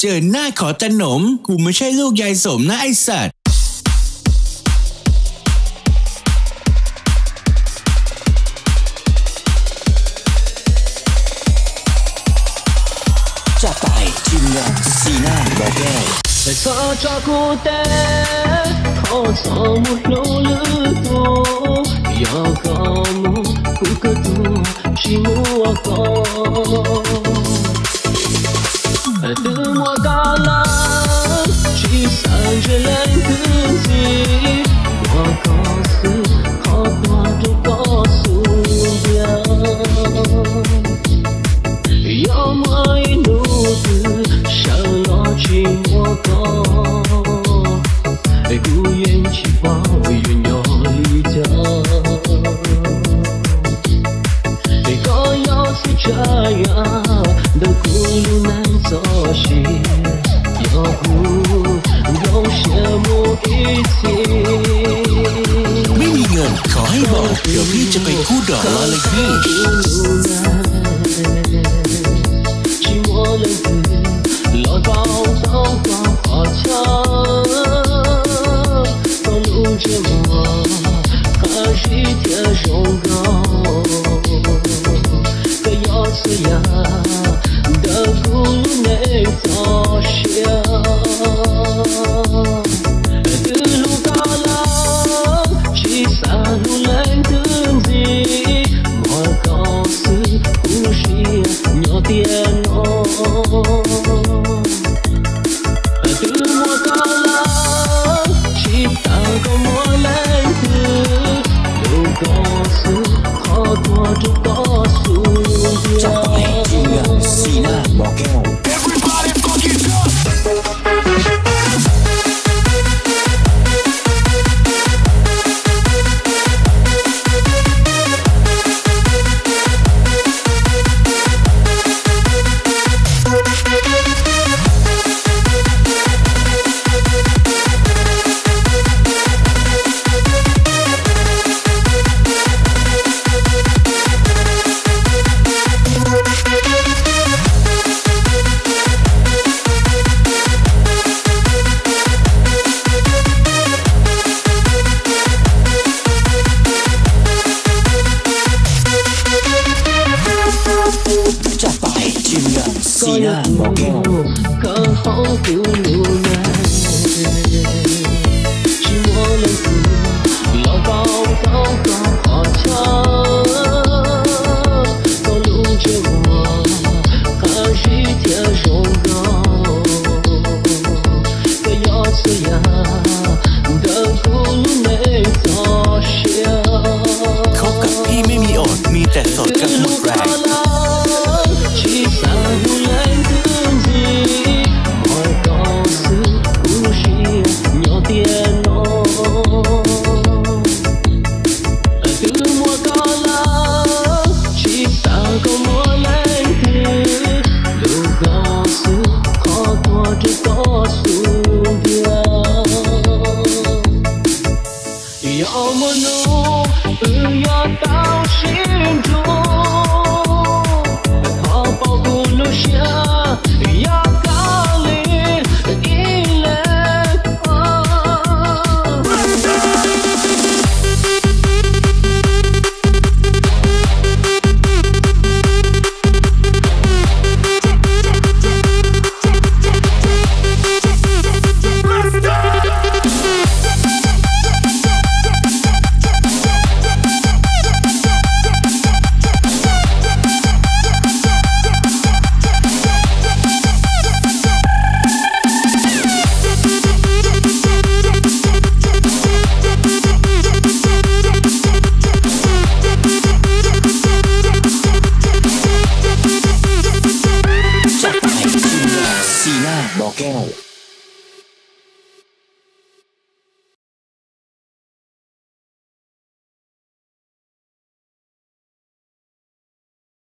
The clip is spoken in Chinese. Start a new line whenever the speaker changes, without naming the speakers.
เจอหน้าขอขนมกูไม่ใช่ลูกยายสมนะไอสัตว์
จะไปทีมงานสีหน้าบอกแก้ว
在操着孤单，可草木流绿多，要高木不可多，是木我高。等我高了，去散着冷空气，我告诉好多都告诉掉。要么一路子上了去我高，不愿去抱怨要离家。刚要是这样的公路难走时，要不用羡慕一起。
ไม่มีเงินขอให้บอกเดี๋ยวพี่จะไปกู้ดอกรอเลยพี่
我能子老高高高好强，放路着我还是天上高，可要这样的路没走下，的路高了，去山路来等你，我告诉不是鸟点哦。等我高了，去打个磨烂子，又告诉好多都告诉
จะไปทีมงานสีหน้าบอกแก้วจะไปทีมงานสีหน้าบอกแก้ว
刚好不路难，是我能子老高高高好强，高路着我还是天上高，可要这样的公路没走下。
เขากับพี่ไม่มีอดมีแต่สดกับหมดแรง
去山路来等你，我告诉不是鸟点哦。等我高了，去打个磨烂子，都告诉好多都告诉掉。要么路不要到心中。บอกแก้ว